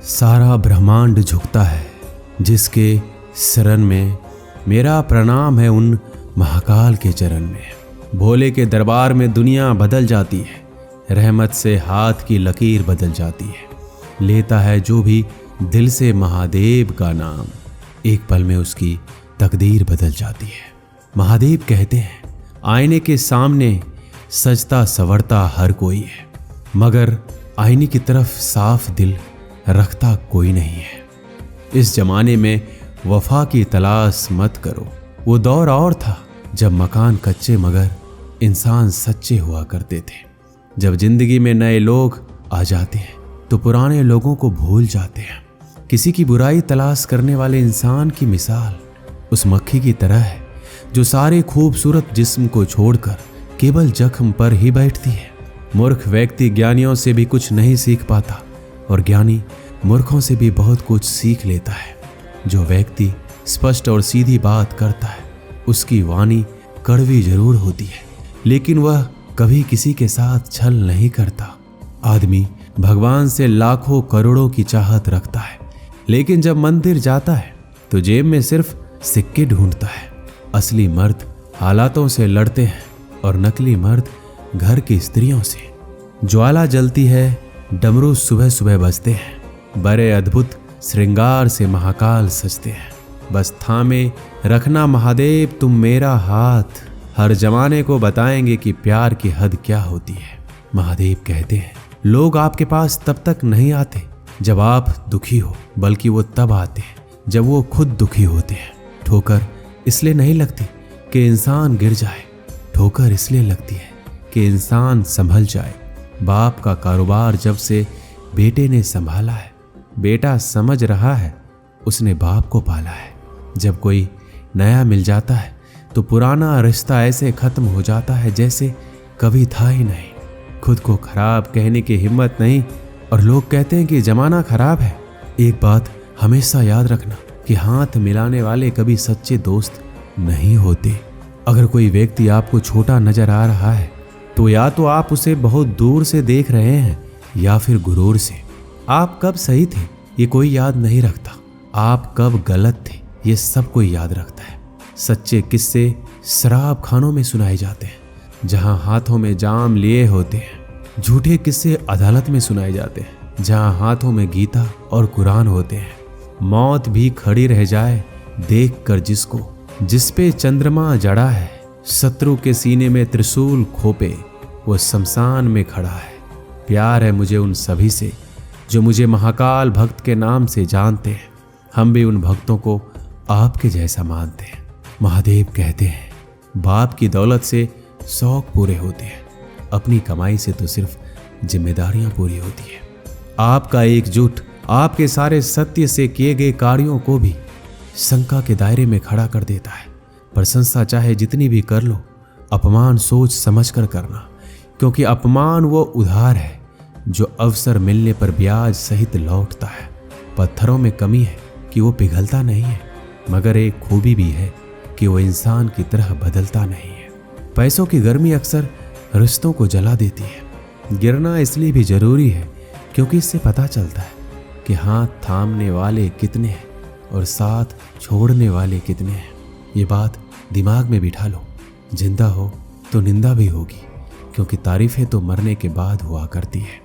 सारा ब्रह्मांड झुकता है, जिसके शरण में मेरा प्रणाम है उन महाकाल के चरण में। भोले के दरबार में दुनिया बदल जाती है, रहमत से हाथ की लकीर बदल जाती है। लेता है जो भी दिल से महादेव का नाम, एक पल में उसकी तकदीर बदल जाती है। महादेव कहते हैं, आईने के सामने सजता संवरता हर कोई है, मगर आईने की तरफ साफ दिल रखता कोई नहीं है। इस जमाने में वफा की तलाश मत करो। वो दौर और था जब मकान कच्चे मगर इंसान सच्चे हुआ करते थे। जब जिंदगी में नए लोग आ जाते हैं तो पुराने लोगों को भूल जाते हैं। किसी की बुराई तलाश करने वाले इंसान की मिसाल उस मक्खी की तरह है जो सारे खूबसूरत जिस्म को छोड़कर केवल जख्म पर ही बैठती है। मूर्ख व्यक्ति ज्ञानियों से भी कुछ नहीं सीख पाता और ज्ञानी मूर्खों से भी बहुत कुछ सीख लेता है। जो व्यक्ति स्पष्ट और सीधी बात करता है उसकी वाणी कड़वी जरूर होती है, लेकिन वह कभी किसी के साथ छल नहीं करता। आदमी भगवान से लाखों करोड़ों की चाहत रखता है, लेकिन जब मंदिर जाता है तो जेब में सिर्फ सिक्के ढूंढता है। असली मर्द हालातों से लड़ते हैं और नकली मर्द घर की स्त्रियों से। ज्वाला जलती है, डमरू सुबह सुबह बजते हैं, बड़े अद्भुत श्रृंगार से महाकाल सजते हैं। बस थामे रखना महादेव तुम मेरा हाथ, हर जमाने को बताएंगे कि प्यार की हद क्या होती है। महादेव कहते हैं, लोग आपके पास तब तक नहीं आते जब आप दुखी हो, बल्कि वो तब आते हैं जब वो खुद दुखी होते हैं। ठोकर इसलिए नहीं लगती कि इंसान गिर जाए, ठोकर इसलिए लगती है कि इंसान संभल जाए। बाप का कारोबार जब से बेटे ने संभाला है, बेटा समझ रहा है उसने बाप को पाला है। जब कोई नया मिल जाता है तो पुराना रिश्ता ऐसे खत्म हो जाता है जैसे कभी था ही नहीं। खुद को खराब कहने की हिम्मत नहीं और लोग कहते हैं कि जमाना खराब है। एक बात हमेशा याद रखना कि हाथ मिलाने वाले कभी सच्चे दोस्त नहीं होते। अगर कोई व्यक्ति आपको छोटा नजर आ रहा है तो या तो आप उसे बहुत दूर से देख रहे हैं या फिर गुरूर से। आप कब सही थे ये कोई याद नहीं रखता, आप कब गलत थे ये सब कोई याद रखता है। सच्चे किस्से शराब खानों में सुनाए जाते हैं जहां हाथों में जाम लिए होते हैं। झूठे किस्से अदालत में सुनाए जाते हैं जहां हाथों में गीता और कुरान होते हैं। मौत भी खड़ी रह जाए देख कर जिसको, जिस पे चंद्रमा जड़ा है, शत्रु के सीने में त्रिशूल खोपे वो शमशान में खड़ा है। प्यार है मुझे उन सभी से जो मुझे महाकाल भक्त के नाम से जानते हैं। हम भी उन भक्तों को आपके जैसा मानते हैं। महादेव कहते हैं, बाप की दौलत से शौक पूरे होते हैं, अपनी कमाई से तो सिर्फ जिम्मेदारियां पूरी होती है। आपका एकजुट आपके सारे सत्य से किए गए कार्यों को भी शंका के दायरे में खड़ा कर देता है। प्रशंसा चाहे जितनी भी कर लो, अपमान सोच समझ कर करना, क्योंकि अपमान वो उधार है जो अवसर मिलने पर ब्याज सहित लौटता है। पत्थरों में कमी है कि वो पिघलता नहीं है, मगर एक खूबी भी है कि वो इंसान की तरह बदलता नहीं है। पैसों की गर्मी अक्सर रिश्तों को जला देती है। गिरना इसलिए भी जरूरी है क्योंकि इससे पता चलता है कि हाथ थामने वाले कितने हैं और साथ छोड़ने वाले कितने हैं। ये बात दिमाग में बिठा लो। जिंदा हो तो निंदा भी होगी, क्योंकि तारीफें तो मरने के बाद हुआ करती है।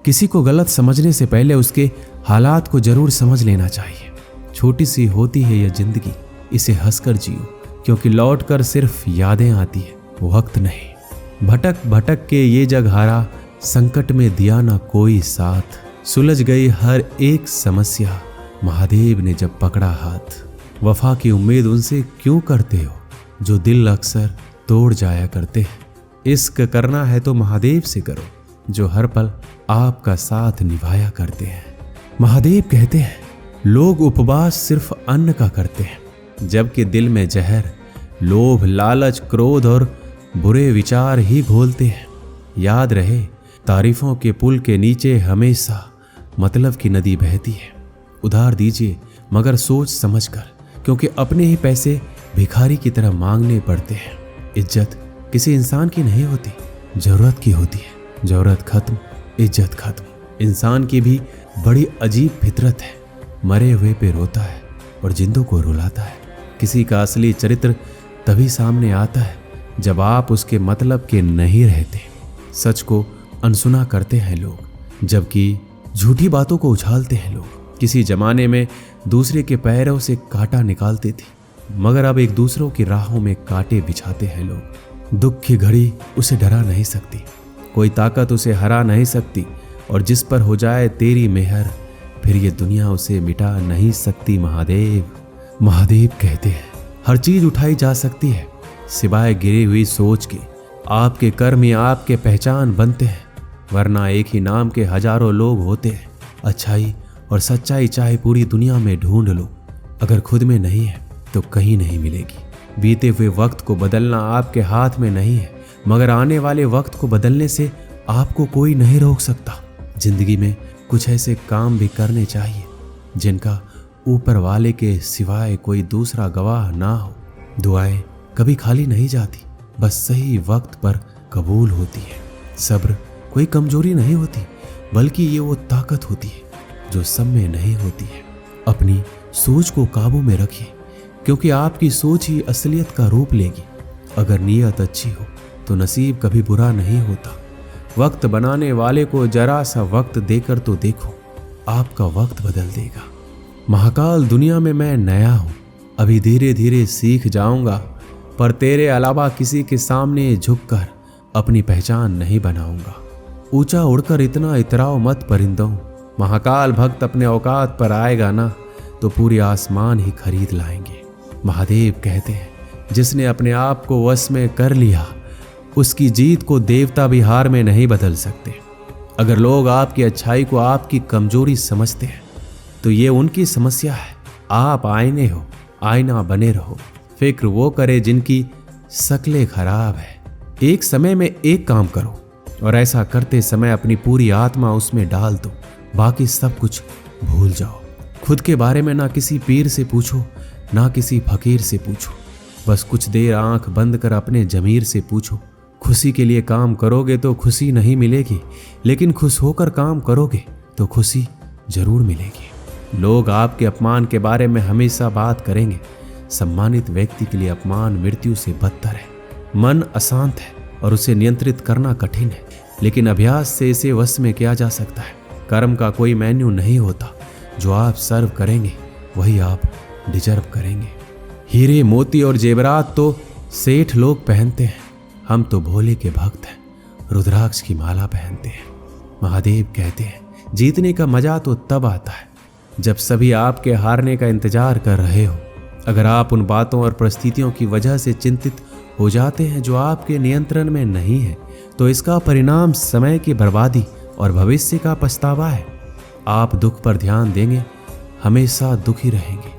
किसी को गलत समझने से पहले उसके हालात को जरूर समझ लेना चाहिए। छोटी सी होती है यह जिंदगी, इसे हंसकर जियो, क्योंकि लौट कर सिर्फ यादें आती है, वक्त नहीं। भटक भटक के ये जग हारा, संकट में दिया ना कोई साथ। सुलझ गई हर एक समस्या, महादेव ने जब पकड़ा हाथ। वफा की उम्मीद उनसे क्यों करते हो जो दिल अक्सर तोड़ जाया करते हैं। इश्क करना है तो महादेव से करो जो हर पल आपका साथ निभाया करते हैं। महादेव कहते हैं, लोग उपवास सिर्फ अन्न का करते हैं, जबकि दिल में जहर, लोभ, लालच, क्रोध और बुरे विचार ही घोलते हैं। याद रहे, तारीफों के पुल के नीचे हमेशा मतलब की नदी बहती है। उधार दीजिए मगर सोच समझकर, क्योंकि अपने ही पैसे भिखारी की तरह मांगने पड़ते हैं। इज्जत किसी इंसान की नहीं होती, जरूरत की होती है। जरूरत खत्म, इज्जत खत्म। इंसान की भी बड़ी अजीब फितरत है, मरे हुए पे रोता है और जिंदों को रुलाता है। किसी का असली चरित्र तभी सामने आता है जब आप उसके मतलब के नहीं रहते। सच को अनसुना करते हैं लोग, जबकि झूठी बातों को उछालते हैं लोग। किसी जमाने में दूसरे के पैरों से कांटा निकालते थे, मगर अब एक दूसरों की राहों में कांटे बिछाते हैं लोग। दुख की घड़ी उसे डरा नहीं सकती, कोई ताकत उसे हरा नहीं सकती, और जिस पर हो जाए तेरी मेहर फिर ये दुनिया उसे मिटा नहीं सकती। महादेव महादेव कहते हैं हर चीज उठाई जा सकती है सिवाय गिरी हुई सोच के। आपके कर्म ही आपके पहचान बनते हैं, वरना एक ही नाम के हजारों लोग होते हैं। अच्छाई और सच्चाई चाहे पूरी दुनिया में ढूंढ लो, अगर खुद में नहीं है तो कहीं नहीं मिलेगी। बीते हुए वक्त को बदलना आपके हाथ में नहीं है, मगर आने वाले वक्त को बदलने से आपको कोई नहीं रोक सकता। जिंदगी में कुछ ऐसे काम भी करने चाहिए जिनका ऊपर वाले के सिवाय कोई दूसरा गवाह ना हो। दुआएं कभी खाली नहीं जाती, बस सही वक्त पर कबूल होती है। सब्र कोई कमजोरी नहीं होती, बल्कि ये वो ताकत होती है जो सब में नहीं होती है। अपनी सोच को काबू में रखिए, क्योंकि आपकी सोच ही असलियत का रूप लेगी। अगर नीयत अच्छी हो तो नसीब कभी बुरा नहीं होता। वक्त बनाने वाले को जरा सा वक्त देकर तो देखो, आपका वक्त बदल देगा। महाकाल दुनिया में मैं नया हूं, अभी धीरे धीरे सीख जाऊंगा, पर तेरे अलावा किसी के सामने झुककर अपनी पहचान नहीं बनाऊंगा। ऊंचा उड़कर इतना इतराओ मत परिंदों, महाकाल भक्त अपने औकात पर आएगा ना तो पूरी आसमान ही खरीद लाएंगे। महादेव कहते हैं जिसने अपने आप को वश में कर लिया, उसकी जीत को देवता भी हार में नहीं बदल सकते। अगर लोग आपकी अच्छाई को आपकी कमजोरी समझते हैं तो ये उनकी समस्या है। आप आईने हो, आईना बने रहो। फिक्र वो करे जिनकी शक्लें खराब है। एक समय में एक काम करो और ऐसा करते समय अपनी पूरी आत्मा उसमें डाल दो, बाकी सब कुछ भूल जाओ। खुद के बारे में ना किसी पीर से पूछो, ना किसी फकीर से पूछो। बस कुछ देर आंख बंद कर अपने जमीर से पूछो। खुशी के लिए काम करोगे तो खुशी नहीं मिलेगी, लेकिन खुश होकर काम करोगे तो खुशी जरूर मिलेगी। लोग आपके अपमान के बारे में हमेशा बात करेंगे। सम्मानित व्यक्ति के लिए अपमान मृत्यु से बदतर है। मन अशांत है और उसे नियंत्रित करना कठिन है, लेकिन अभ्यास से इसे वश में किया जा सकता है। कर्म का कोई मेन्यू नहीं होता, जो आप सर्व करेंगे वही आप डिजर्व करेंगे। हीरे मोती और जेवरात तो सेठ लोग पहनते हैं, हम तो भोले के भक्त हैं, रुद्राक्ष की माला पहनते हैं। महादेव कहते हैं जीतने का मजा तो तब आता है जब सभी आपके हारने का इंतजार कर रहे हो। अगर आप उन बातों और परिस्थितियों की वजह से चिंतित हो जाते हैं जो आपके नियंत्रण में नहीं है, तो इसका परिणाम समय की बर्बादी और भविष्य का पछतावा है। आप दुख पर ध्यान देंगे, हमेशा दुखी रहेंगे।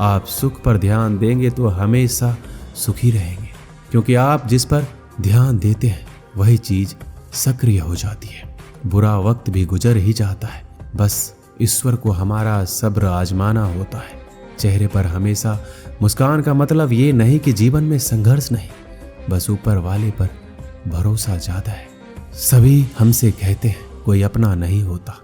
आप सुख पर ध्यान देंगे तो हमेशा सुखी रहेंगे, क्योंकि आप जिस पर ध्यान देते हैं वही चीज सक्रिय हो जाती है। बुरा वक्त भी गुजर ही जाता है, बस ईश्वर को हमारा सब्र आजमाना होता है। चेहरे पर हमेशा मुस्कान का मतलब ये नहीं कि जीवन में संघर्ष नहीं, बस ऊपर वाले पर भरोसा ज्यादा है। सभी हमसे कहते हैं कोई अपना नहीं होता,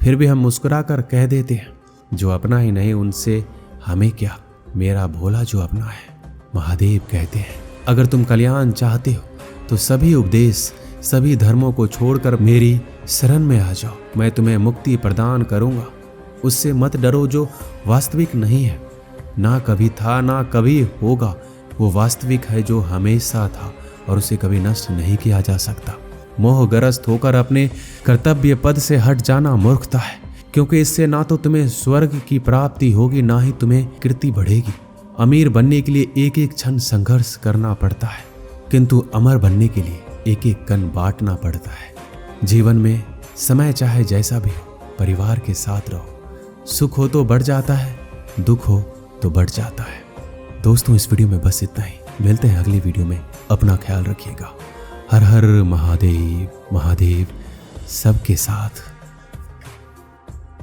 फिर भी हम मुस्कुराकर कह देते हैं जो अपना ही नहीं उनसे हमें क्या, मेरा भोला जो अपना है। महादेव कहते हैं अगर तुम कल्याण चाहते हो तो सभी उपदेश, सभी धर्मों को छोड़कर मेरी शरण में आ जाओ, मैं तुम्हें मुक्ति प्रदान करूंगा। उससे मत डरो जो वास्तविक नहीं है, ना कभी था ना कभी होगा। वो वास्तविक है जो हमेशा था और उसे कभी नष्ट नहीं किया जा सकता। मोहग्रस्त होकर अपने कर्तव्य पद से हट जाना मूर्खता है, क्योंकि इससे ना तो तुम्हें स्वर्ग की प्राप्ति होगी, ना ही तुम्हें कीर्ति बढ़ेगी। अमीर बनने के लिए एक एक क्षण संघर्ष करना पड़ता है, किंतु अमर बनने के लिए एक एक कण बांटना पड़ता है। जीवन में समय चाहे जैसा भी हो, परिवार के साथ रहो। सुख हो तो बढ़ जाता है, दुख हो तो बढ़ जाता है। दोस्तों, इस वीडियो में बस इतना ही। मिलते हैं अगली वीडियो में। अपना ख्याल रखिएगा। हर हर महादेव। महादेव सबके साथ।